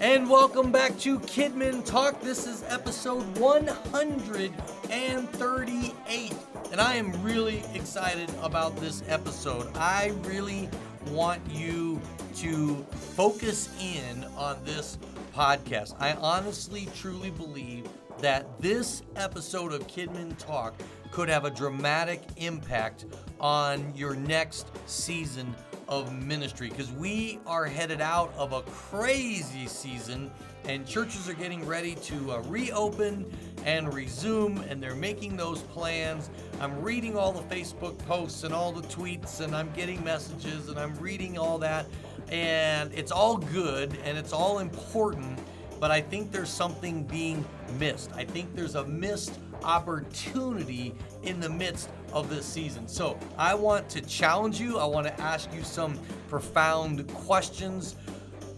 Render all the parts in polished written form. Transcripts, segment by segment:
And welcome back to Kidmin Talk. This is episode 138. And I am really excited about this episode. I really want you to focus in on this podcast. I honestly, truly believe that this episode of Kidmin Talk could have a dramatic impact on your next season of ministry, because we are headed out of a crazy season and churches are getting ready to reopen and resume, and they're making those plans. I'm reading all the Facebook posts and all the tweets, and I'm getting messages, and I'm reading all that, and it's all good and it's all important, but I think there's something being missed. I think there's a missed opportunity in the midst of this season. So I want to challenge you. I want to ask you some profound questions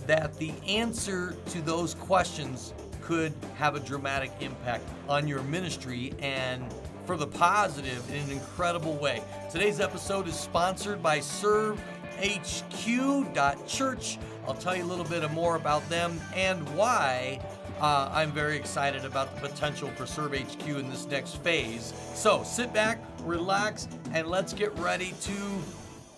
that the answer to those questions could have a dramatic impact on your ministry, and for the positive in an incredible way. Today's episode is sponsored by ServeHQ.Church. I'll tell you a little bit more about them and why I'm very excited about the potential for ServeHQ in this next phase. So sit back, relax, and let's get ready to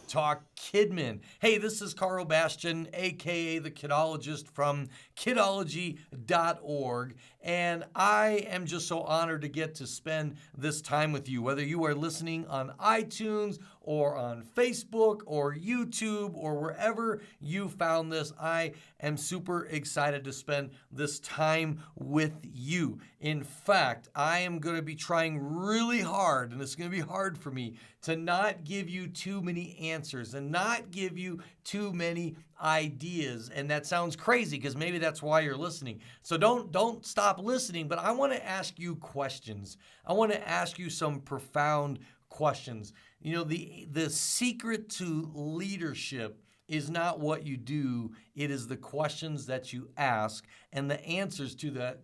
talk Kidmin. Hey, this is Karl Bastian, aka the Kidologist from Kidology.org, and I am just so honored to get to spend this time with you, whether you are listening on iTunes or on Facebook or YouTube or wherever you found this. I am super excited to spend this time with you. In fact, I am going to be trying really hard, and it's going to be hard for me, to not give you too many answers and not give you too many ideas. And that sounds crazy because maybe that's why you're listening. So don't stop listening, but I want to ask you questions. I want to ask you some profound questions. You know, the secret to leadership is not what you do, it is the questions that you ask and the answers to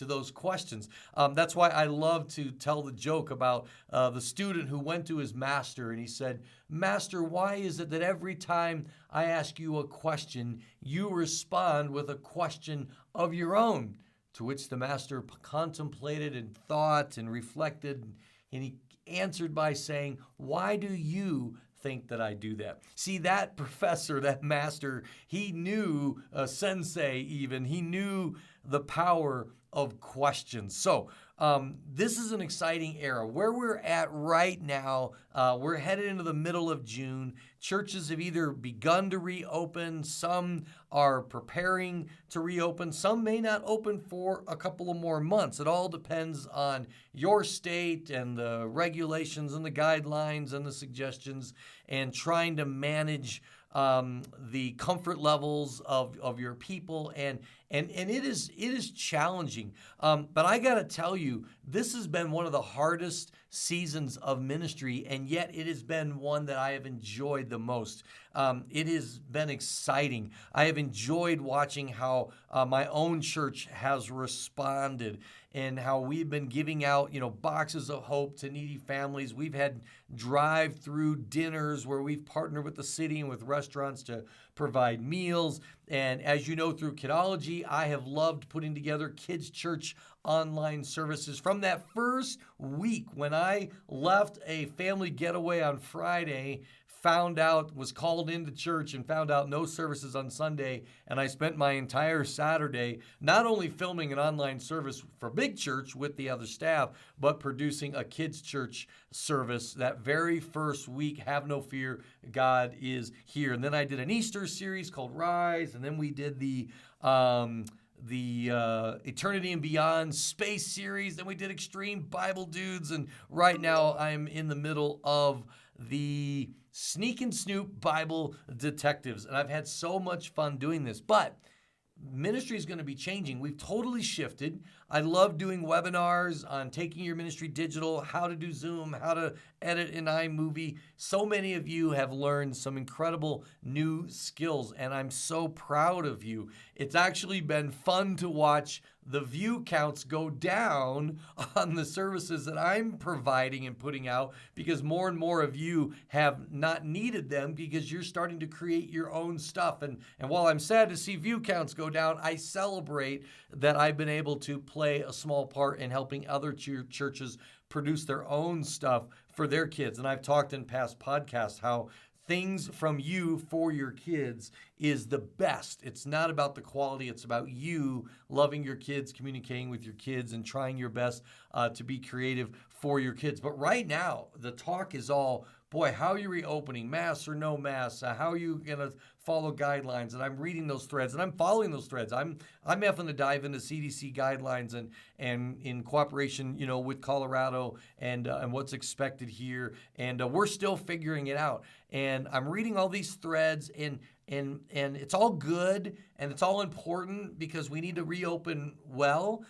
those questions. That's why I love to tell the joke about the student who went to his master and he said, "Master, why is it that every time I ask you a question, you respond with a question of your own?" To which the master contemplated and thought and reflected, and he answered by saying, "Why do you think that I do that?" See, that professor, that master, he knew, sensei even, he knew the power of questions. So this is an exciting era. Where we're at right now, we're headed into the middle of June. Churches have either begun to reopen, some are preparing to reopen, some may not open for a couple of more months. It all depends on your state and the regulations and the guidelines and the suggestions, and trying to manage the comfort levels of your people, and it is challenging. But I got to tell you, this has been one of the hardest seasons of ministry, and yet it has been one that I have enjoyed the most. It has been exciting. I have enjoyed watching how my own church has responded, and how we've been giving out, boxes of hope to needy families. We've had drive-through dinners where we've partnered with the city and with restaurants to provide meals. And as you know, through Kidology, I have loved putting together kids' church online services. From that first week when I left a family getaway on Friday, was called into church and found out no services on Sunday, and I spent my entire Saturday not only filming an online service for Big Church with the other staff, but producing a kids' church service that very first week. Have no fear, God is here. And then I did an Easter series called Rise, and then we did the Eternity and Beyond Space series, then we did Extreme Bible Dudes, and right now I'm in the middle of the Sneak and Snoop Bible Detectives, and I've had so much fun doing this. But ministry is going to be changing. We've totally shifted. I love doing webinars on taking your ministry digital, how to do Zoom, how to edit in iMovie. So many of you have learned some incredible new skills, and I'm so proud of you. It's actually been fun to watch the view counts go down on the services that I'm providing and putting out because more and more of you have not needed them because you're starting to create your own stuff. And while I'm sad to see view counts go down, I celebrate that I've been able to play a small part in helping other churches produce their own stuff for their kids. And I've talked in past podcasts how things from you for your kids is the best. It's not about the quality. It's about you loving your kids, communicating with your kids, and trying your best to be creative for your kids. But right now, the talk is all, boy, how are you reopening? Masks or no masks? How are you going to follow guidelines? And I'm reading those threads and I'm following those threads. I'm having to dive into CDC guidelines and in cooperation, with Colorado and what's expected here. And we're still figuring it out. And I'm reading all these threads and it's all good and it's all important because we need to reopen well.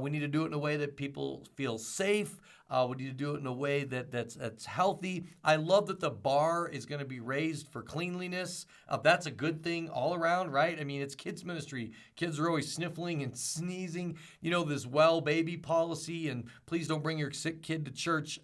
We need to do it in a way that people feel safe. We need to do it in a way that's healthy. I love that the bar is going to be raised for cleanliness. That's a good thing all around, right? I mean, it's kids ministry. Kids are always sniffling and sneezing. This well baby policy and please don't bring your sick kid to church.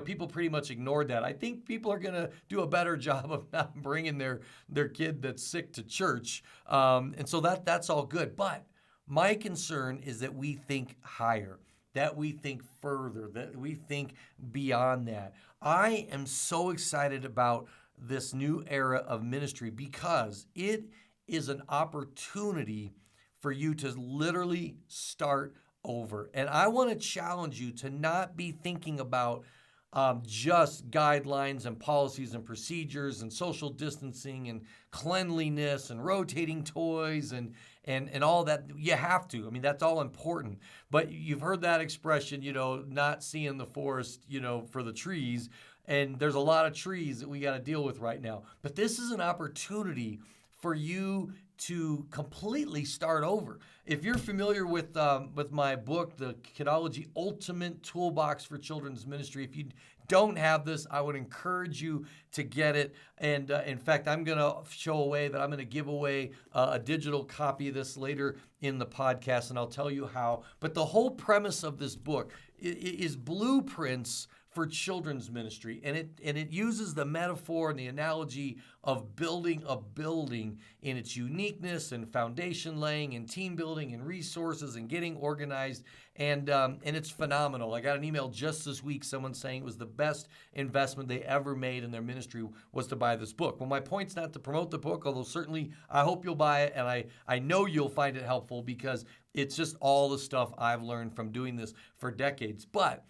People pretty much ignored that. I think people are going to do a better job of not bringing their kid that's sick to church. And so that's all good. But my concern is that we think higher, that we think further, that we think beyond that. I am so excited about this new era of ministry because it is an opportunity for you to literally start over. And I want to challenge you to not be thinking about just guidelines and policies and procedures and social distancing and cleanliness and rotating toys and all that. You have to. I mean, that's all important. But you've heard that expression, not seeing the forest, for the trees. And there's a lot of trees that we got to deal with right now. But this is an opportunity for you to completely start over. If you're familiar with my book, the Kidology Ultimate Toolbox for Children's Ministry, if you don't have this, I would encourage you to get it. And in fact, I'm going to show away that I'm going to give away a digital copy of this later in the podcast, and I'll tell you how. But the whole premise of this book is blueprints for children's ministry, and it uses the metaphor and the analogy of building a building in its uniqueness and foundation laying and team building and resources and getting organized, and it's phenomenal. I got an email just this week, someone saying it was the best investment they ever made in their ministry was to buy this book. Well, my point's not to promote the book, although certainly I hope you'll buy it, and I know you'll find it helpful because it's just all the stuff I've learned from doing this for decades. But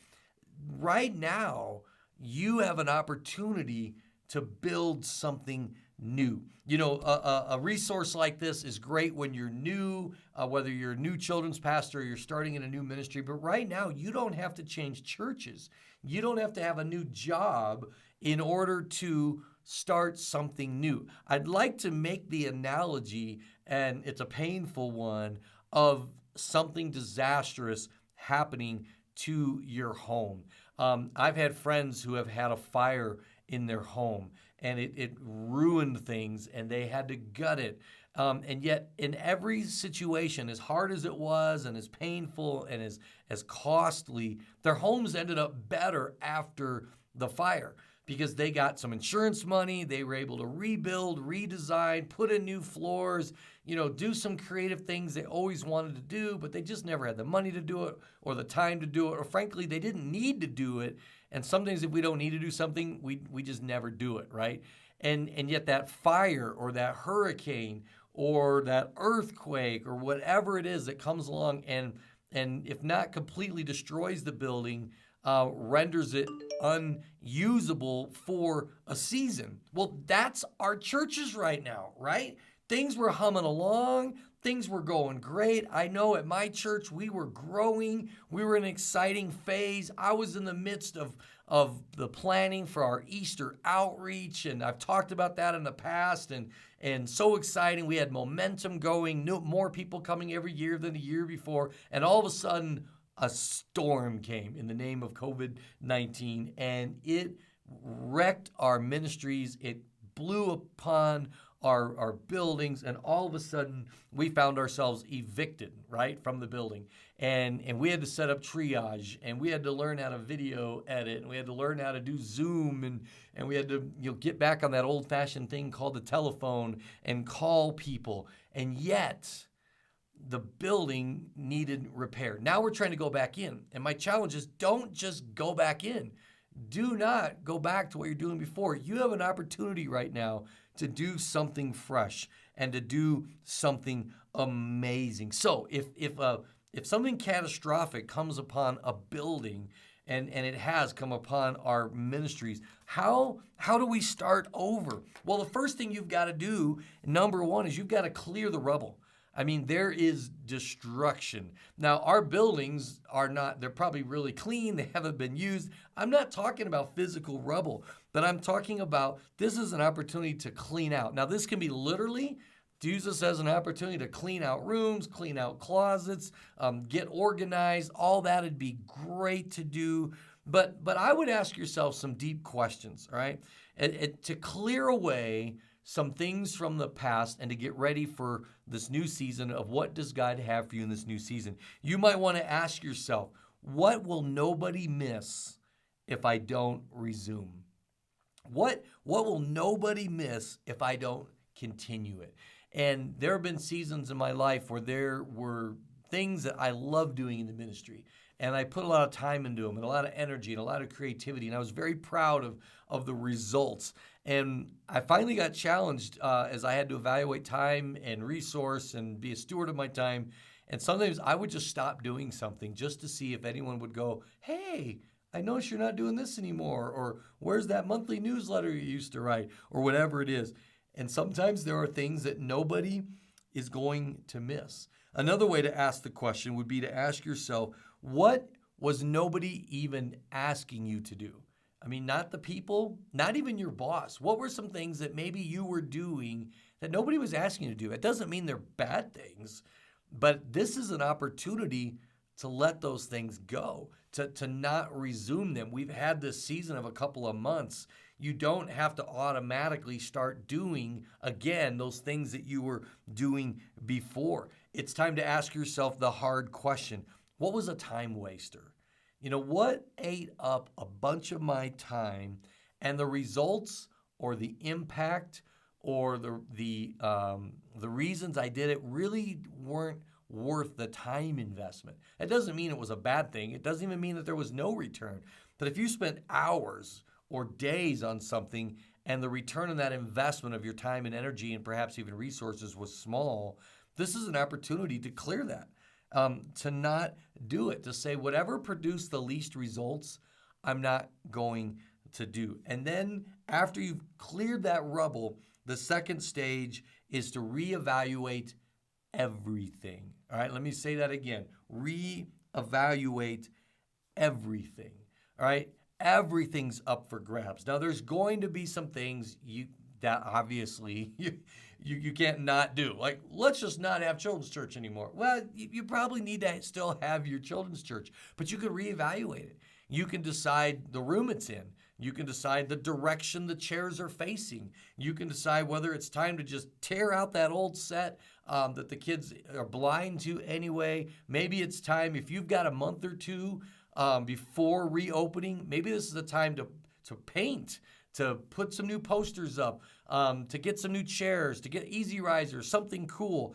right now, you have an opportunity to build something new. A resource like this is great when you're new, whether you're a new children's pastor or you're starting in a new ministry. But right now, you don't have to change churches. You don't have to have a new job in order to start something new. I'd like to make the analogy, and it's a painful one, of something disastrous happening to your home. I've had friends who have had a fire in their home and it ruined things and they had to gut it. And yet in every situation, as hard as it was and as painful and as costly, their homes ended up better after the fire because they got some insurance money. They were able to rebuild, redesign, put in new floors, do some creative things they always wanted to do, but they just never had the money to do it or the time to do it, or frankly, they didn't need to do it. And sometimes if we don't need to do something, we just never do it, right? And yet that fire or that hurricane or that earthquake or whatever it is that comes along and if not completely destroys the building, renders it unusable for a season. Well, that's our churches right now, right? Things were humming along. Things were going great. I know at my church, we were growing. We were in an exciting phase. I was in the midst of the planning for our Easter outreach, and I've talked about that in the past, and so exciting. We had momentum going, more people coming every year than the year before, and all of a sudden, a storm came in the name of COVID-19, and it wrecked our ministries. It blew upon our buildings, and all of a sudden we found ourselves evicted, right, from the building. And we had to set up triage, and we had to learn how to video edit, and we had to learn how to do Zoom, and we had to get back on that old-fashioned thing called the telephone and call people. And yet the building needed repair. Now we're trying to go back in. And my challenge is, don't just go back in. Do not go back to what you're doing before. You have an opportunity right now to do something fresh and to do something amazing. So if something catastrophic comes upon a building, and it has come upon our ministries, how do we start over? Well, the first thing you've got to do, number one, is you've got to clear the rubble. I mean, there is destruction. Now, our buildings they're probably really clean. They haven't been used. I'm not talking about physical rubble, but I'm talking about this is an opportunity to clean out. Now, this can be literally use this as an opportunity to clean out rooms, clean out closets, get organized. All that would be great to do. But I would ask yourself some deep questions, all right? To clear away some things from the past and to get ready for this new season of what does God have for you in this new season. You might want to ask yourself, what will nobody miss if I don't resume? What will nobody miss if I don't continue it? And there have been seasons in my life where there were things that I love doing in the ministry. And I put a lot of time into them and a lot of energy and a lot of creativity. And I was very proud of the results. And I finally got challenged as I had to evaluate time and resource and be a steward of my time. And sometimes I would just stop doing something just to see if anyone would go, hey, I notice you're not doing this anymore. Or where's that monthly newsletter you used to write? Or whatever it is. And sometimes there are things that nobody is going to miss. Another way to ask the question would be to ask yourself, what was nobody even asking you to do? I mean, not the people, not even your boss. What were some things that maybe you were doing that nobody was asking you to do? It doesn't mean they're bad things, but this is an opportunity to let those things go, to not resume them. We've had this season of a couple of months. You don't have to automatically start doing, again, those things that you were doing before. It's time to ask yourself the hard question. What was a time waster? What ate up a bunch of my time, and the results or the impact or the reasons I did it really weren't worth the time investment. It doesn't mean it was a bad thing. It doesn't even mean that there was no return. But if you spent hours or days on something and the return on that investment of your time and energy and perhaps even resources was small, this is an opportunity to clear that, to not do it, to say whatever produced the least results, I'm not going to do. And then after you've cleared that rubble, the second stage is to reevaluate everything. All right, let me say that again. Reevaluate everything. All right, everything's up for grabs. Now, there's going to be some things that obviously you can't not do. Like, let's just not have children's church anymore. Well, you probably need to still have your children's church, but you can reevaluate it. You can decide the room it's in. You can decide the direction the chairs are facing. You can decide whether it's time to just tear out that old set that the kids are blind to anyway. Maybe it's time, if you've got a month or two before reopening, maybe this is the time to paint, to put some new posters up, to get some new chairs, to get easy risers, something cool.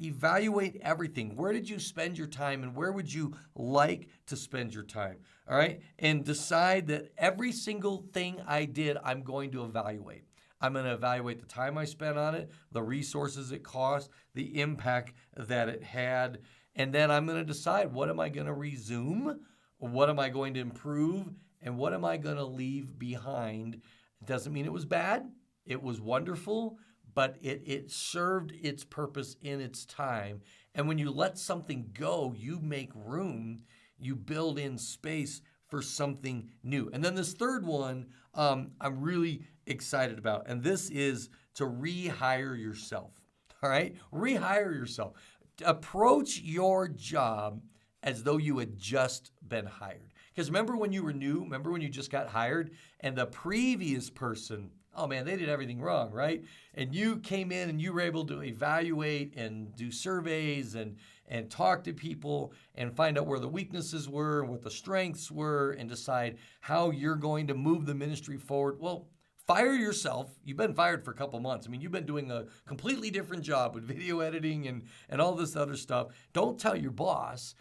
Evaluate everything. Where did you spend your time and where would you like to spend your time? All right? And decide that every single thing I did, I'm going to evaluate. I'm going to evaluate the time I spent on it, the resources it cost, the impact that it had, and then I'm going to decide, what am I going to resume? What am I going to improve? And what am I going to leave behind? It doesn't mean it was bad. It was wonderful, but it served its purpose in its time. And when you let something go, you make room, you build in space for something new. And then this third one, I'm really excited about, and this is to rehire yourself. All right? Rehire yourself. Approach your job as though you had just been hired. Because remember when you were new, remember when you just got hired and the previous person oh man, they did everything wrong, right? And you came in and you were able to evaluate and do surveys and talk to people and find out where the weaknesses were and what the strengths were and decide how you're going to move the ministry forward. Well, fire yourself. You've been fired for a couple months. I mean, you've been doing a completely different job with video editing and all this other stuff. Don't tell your boss,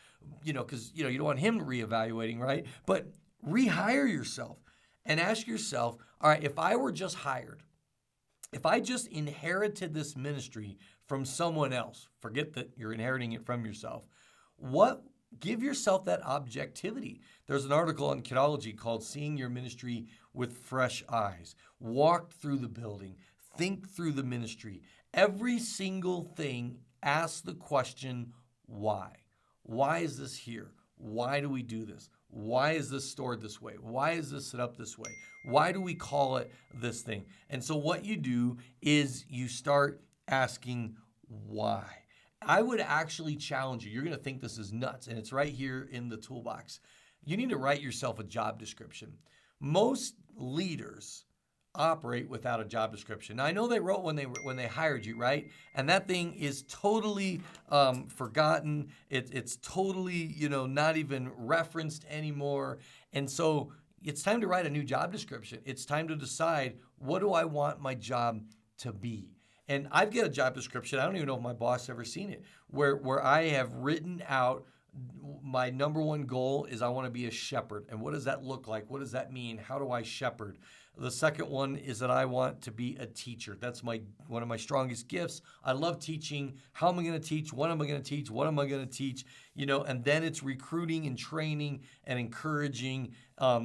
because, you don't want him reevaluating, right? But rehire yourself and ask yourself, all right, if I were just hired, if I just inherited this ministry from someone else, forget that you're inheriting it from yourself, give yourself that objectivity. There's an article on Kidology called Seeing Your Ministry with Fresh Eyes. Walk through the building, think through the ministry. Every single thing, ask the question, why? Why is this here? Why do we do this? Why is this stored this way? Why is this set up this way? Why do we call it this thing? And so what you do is you start asking why. I would actually challenge you. You're going to think this is nuts, and it's right here in the toolbox. You need to write yourself a job description. Most leaders operate without a job description. Now, I know they wrote when they hired you, right? And that thing is totally forgotten. It's totally, not even referenced anymore. And so it's time to write a new job description. It's time to decide, what do I want my job to be? And I've got a job description. I don't even know if my boss ever seen it, where I have written out my number one goal is I want to be a shepherd. And what does that look like? What does that mean? How do I shepherd? The second one is that I want to be a teacher. That's one of my strongest gifts. I love teaching. How am I going to teach? What am I going to teach? What am I going to teach? And then it's recruiting and training and encouraging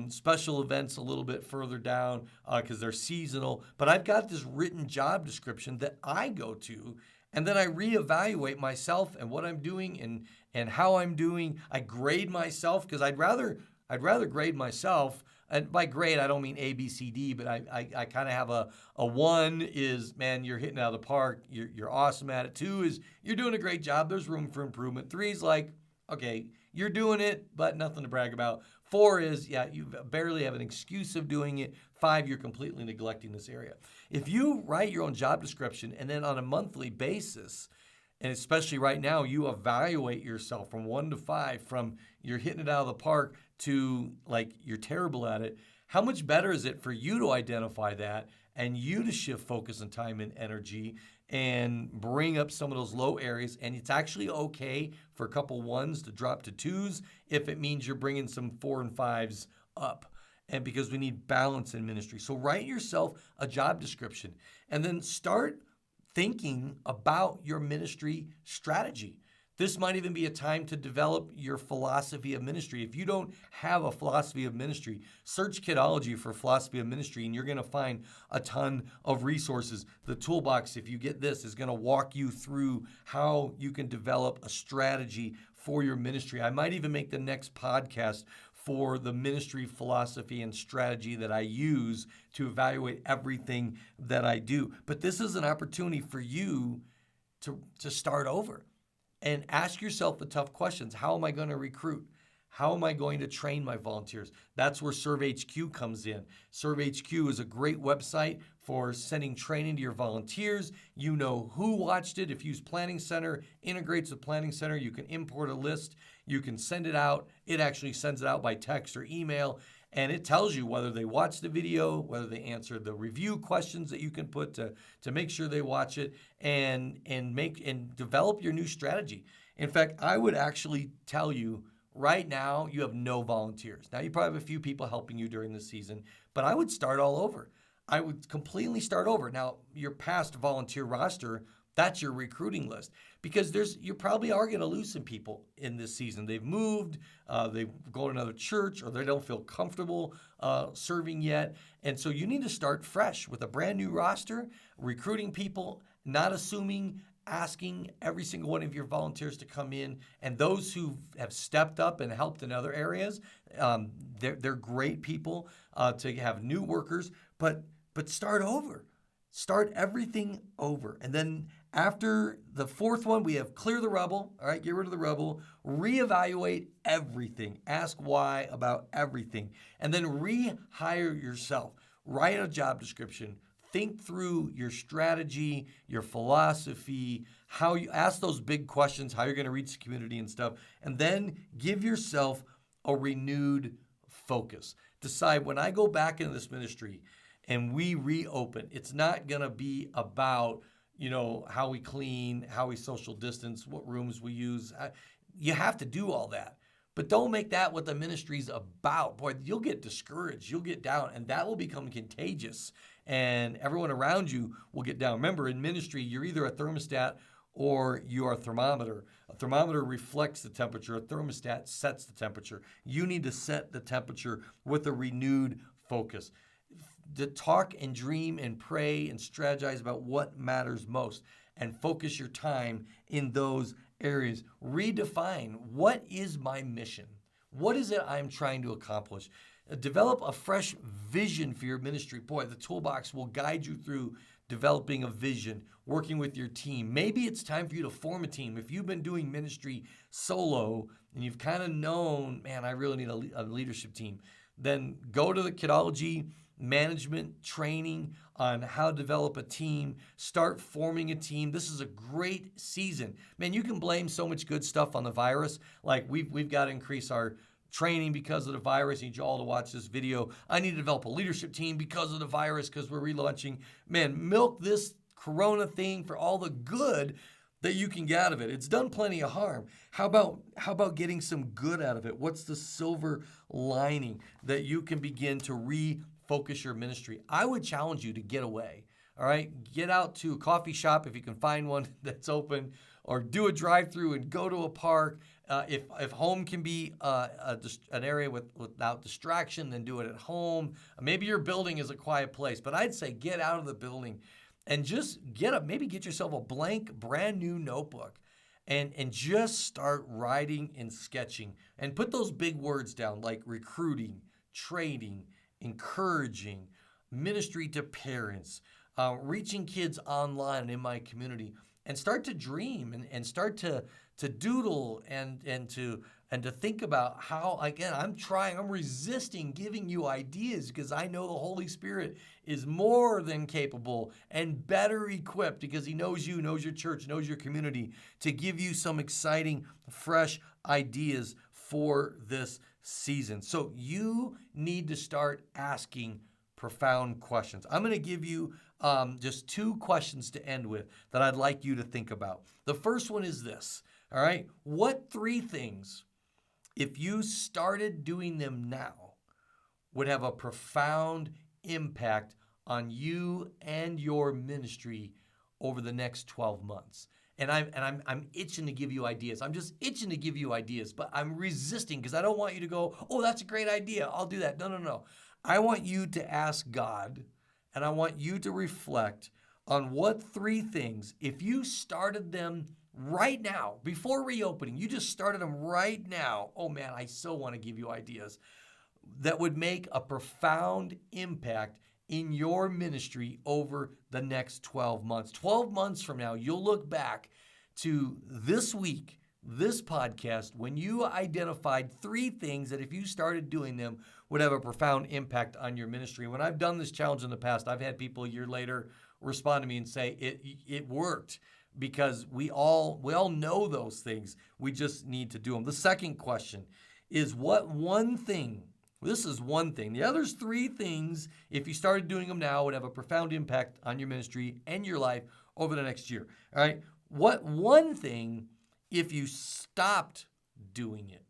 special events a little bit further down because they're seasonal. But I've got this written job description that I go to, and then I reevaluate myself and what I'm doing and how I'm doing. I grade myself because I'd rather grade myself. And by grade, I don't mean A, B, C, D, but I kind of have a 1 is, man, you're hitting out of the park. You're awesome at it. 2 is, you're doing a great job. There's room for improvement. 3 is like, okay, you're doing it, but nothing to brag about. 4 is, yeah, you barely have an excuse of doing it. 5, you're completely neglecting this area. If you write your own job description and then on a monthly basis, and especially right now, you evaluate yourself from 1 to 5, from you're hitting it out of the park to like you're terrible at it. How much better is it for you to identify that and you to shift focus and time and energy and bring up some of those low areas? And it's actually okay for a couple 1s to drop to 2s if it means you're bringing some 4 and 5s up. And because we need balance in ministry. So write yourself a job description and then start thinking about your ministry strategy. This might even be a time to develop your philosophy of ministry. If you don't have a philosophy of ministry, search Kidology for philosophy of ministry, and you're going to find a ton of resources. The toolbox, if you get this, is going to walk you through how you can develop a strategy for your ministry. I might even make the next podcast for the ministry philosophy and strategy that I use to evaluate everything that I do. But this is an opportunity for you to start over and ask yourself the tough questions. How am I going to recruit? How am I going to train my volunteers? That's where ServeHQ comes in. ServeHQ is a great website for sending training to your volunteers. You know who watched it. If you use Planning Center, integrates with Planning Center, you can import a list. You can send it out. It actually sends it out by text or email. And it tells you whether they watched the video, whether they answered the review questions that you can put to make sure they watch it and develop your new strategy. In fact, I would actually tell you right now you have no volunteers. Now you probably have a few people helping you during the season, but I would start all over. I would completely start over. Now, your past volunteer roster, that's your recruiting list because you probably are going to lose some people in this season. They've moved, they've gone to another church, or they don't feel comfortable serving yet. And so you need to start fresh with a brand new roster, recruiting people, not assuming, asking every single one of your volunteers to come in. And those who have stepped up and helped in other areas, they're great people to have new workers, but start over. Start everything over. And then after the 4th one, we have clear the rubble. All right, get rid of the rubble. Reevaluate everything. Ask why about everything. And then rehire yourself. Write a job description. think through your strategy, your philosophy, how you ask those big questions, how you're going to reach the community and stuff, and then give yourself a renewed focus. Decide, when I go back into this ministry and we reopen, it's not going to be about, how we clean, how we social distance, what rooms we use. You have to do all that. But don't make that what the ministry's about. Boy, you'll get discouraged, you'll get down, and that will become contagious. And everyone around you will get down. Remember, in ministry, you're either a thermostat or you're a thermometer. A thermometer reflects the temperature. A thermostat sets the temperature. You need to set the temperature with a renewed focus. To talk and dream and pray and strategize about what matters most, and focus your time in those areas. Redefine, what is my mission? What is it I'm trying to accomplish? Develop a fresh vision for your ministry. Boy, the toolbox will guide you through developing a vision, working with your team. Maybe it's time for you to form a team. If you've been doing ministry solo and you've kind of known, man, I really need a leadership team, then go to the Kidology management training on how to develop a team, start forming a team. This is a great season. Man, you can blame so much good stuff on the virus. Like we've got to increase our training because of the virus. I need you all to watch this video. I need to develop a leadership team because of the virus, because we're relaunching. Man, milk this corona thing for all the good that you can get out of it. It's done plenty of harm. How about getting some good out of it? What's the silver lining that you can begin to refocus your ministry? I would challenge you to get away. All right, get out to a coffee shop if you can find one that's open, or do a drive-through and go to a park. If home can be an area without distraction, then do it at home. Maybe your building is a quiet place, but I'd say get out of the building and just maybe get yourself a blank, brand new notebook and just start writing and sketching, and put those big words down like recruiting, trading, encouraging, ministry to parents, reaching kids online in my community, and start to dream and start to doodle and to think about how, again, I'm resisting giving you ideas, because I know the Holy Spirit is more than capable and better equipped, because he knows you, knows your church, knows your community, to give you some exciting, fresh ideas for this season. So you need to start asking profound questions. I'm going to give you just 2 questions to end with that I'd like you to think about. The first one is this, all right? What 3 things, if you started doing them now, would have a profound impact on you and your ministry over the next 12 months? And I'm itching to give you ideas. I'm just itching to give you ideas, but I'm resisting because I don't want you to go, oh, that's a great idea, I'll do that. No. I want you to ask God, and I want you to reflect on what 3 things, if you started them right now, before reopening, you just started them right now. Oh man, I so want to give you ideas that would make a profound impact in your ministry over the next 12 months. 12 months from now, you'll look back to this week, this podcast, when you identified 3 things that if you started doing them would have a profound impact on your ministry. When I've done this challenge in the past, I've had people a year later respond to me and say it worked, because we all know those things. We just need to do them. The second question is, what one thing, this is one thing, the other's 3 things, if you started doing them now, would have a profound impact on your ministry and your life over the next year. All right? What one thing, if you stopped doing it,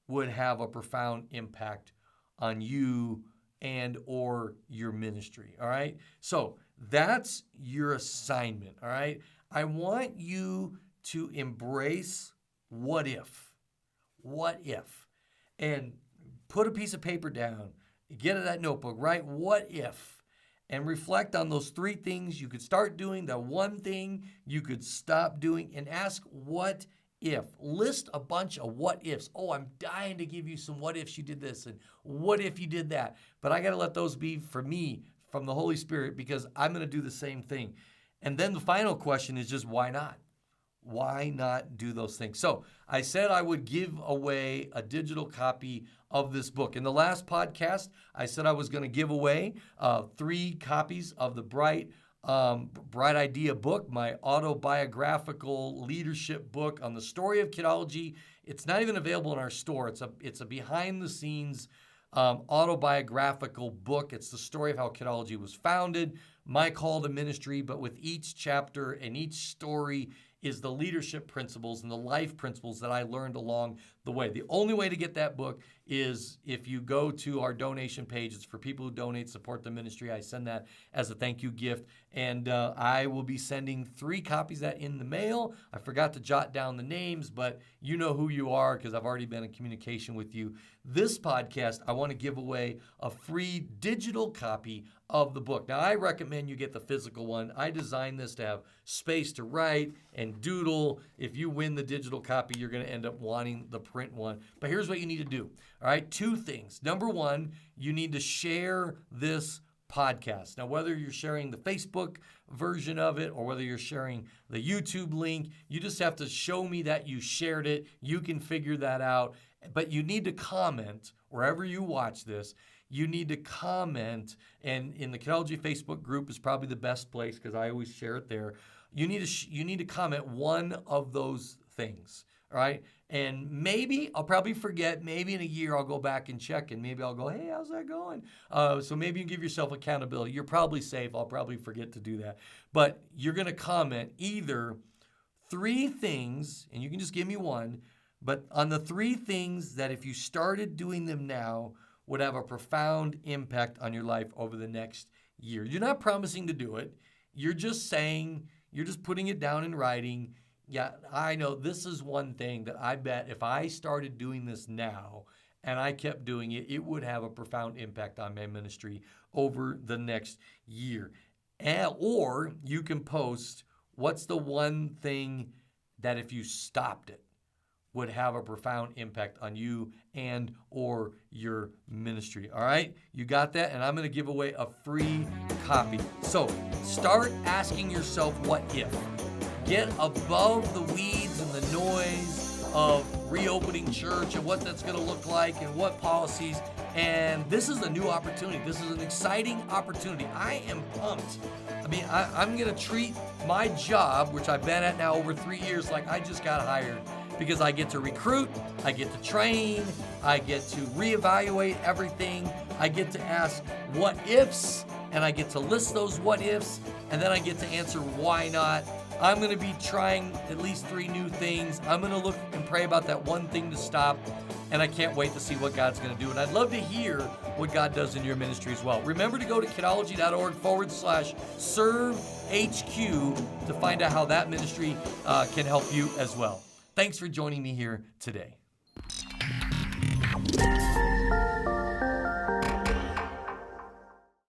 would have a profound impact on you and or your ministry? All right? So that's your assignment. All right? I want you to embrace what if, and put a piece of paper down, get that notebook, write what if, and reflect on those 3 things you could start doing, the one thing you could stop doing, and ask what if. List a bunch of what ifs. Oh, I'm dying to give you some what ifs you did this, and what if you did that. But I got to let those be for me, from the Holy Spirit, because I'm going to do the same thing. And then the final question is just, why not? why not do those things? So I said I would give away a digital copy of this book. In the last podcast, I said I was going to give away 3 copies of the Bright Idea book, my autobiographical leadership book on the story of Kidology. It's not even available in our store. It's a behind-the-scenes autobiographical book. It's the story of how Kidology was founded, my call to ministry, but with each chapter and each story is the leadership principles and the life principles that I learned along the way. The only way to get that book is if you go to our donation page. It's for people who donate, support the ministry. I send that as a thank you gift. And I will be sending 3 copies of that in the mail. I forgot to jot down the names, but you know who you are because I've already been in communication with you. This podcast, I want to give away a free digital copy of the book. Now, I recommend you get the physical one. I designed this to have space to write and doodle. If you win the digital copy, you're going to end up wanting the print one. But here's what you need to do. All right, 2 things. Number 1, you need to share this podcast. Now, whether you're sharing the Facebook version of it or whether you're sharing the YouTube link, you just have to show me that you shared it. You can figure that out. But you need to comment wherever you watch this. You need to comment, and in the Kidology Facebook group is probably the best place because I always share it there. You need to comment one of those things, all right? And maybe I'll probably forget. Maybe in a year I'll go back and check, and maybe I'll go, hey, how's that going? So maybe you give yourself accountability. You're probably safe. I'll probably forget to do that. But you're going to comment either 3 things, and you can just give me one, but on the 3 things that if you started doing them now would have a profound impact on your life over the next year. You're not promising to do it. You're just saying, you're just putting it down in writing. Yeah, I know this is one thing that I bet if I started doing this now and I kept doing it, it would have a profound impact on my ministry over the next year. Or you can post, what's the one thing that if you stopped it would have a profound impact on you and or your ministry. All right? You got that? And I'm going to give away a free copy. So start asking yourself, what if? Get above the weeds and the noise of reopening church and what that's going to look like and what policies. And this is a new opportunity. This is an exciting opportunity. I am pumped. I mean, I'm going to treat my job, which I've been at now over 3 years, like I just got hired. Because I get to recruit, I get to train, I get to reevaluate everything, I get to ask what ifs, and I get to list those what ifs, and then I get to answer why not. I'm going to be trying at least 3 new things. I'm going to look and pray about that one thing to stop, and I can't wait to see what God's going to do. And I'd love to hear what God does in your ministry as well. Remember to go to kidology.org/servehq to find out how that ministry can help you as well. Thanks for joining me here today.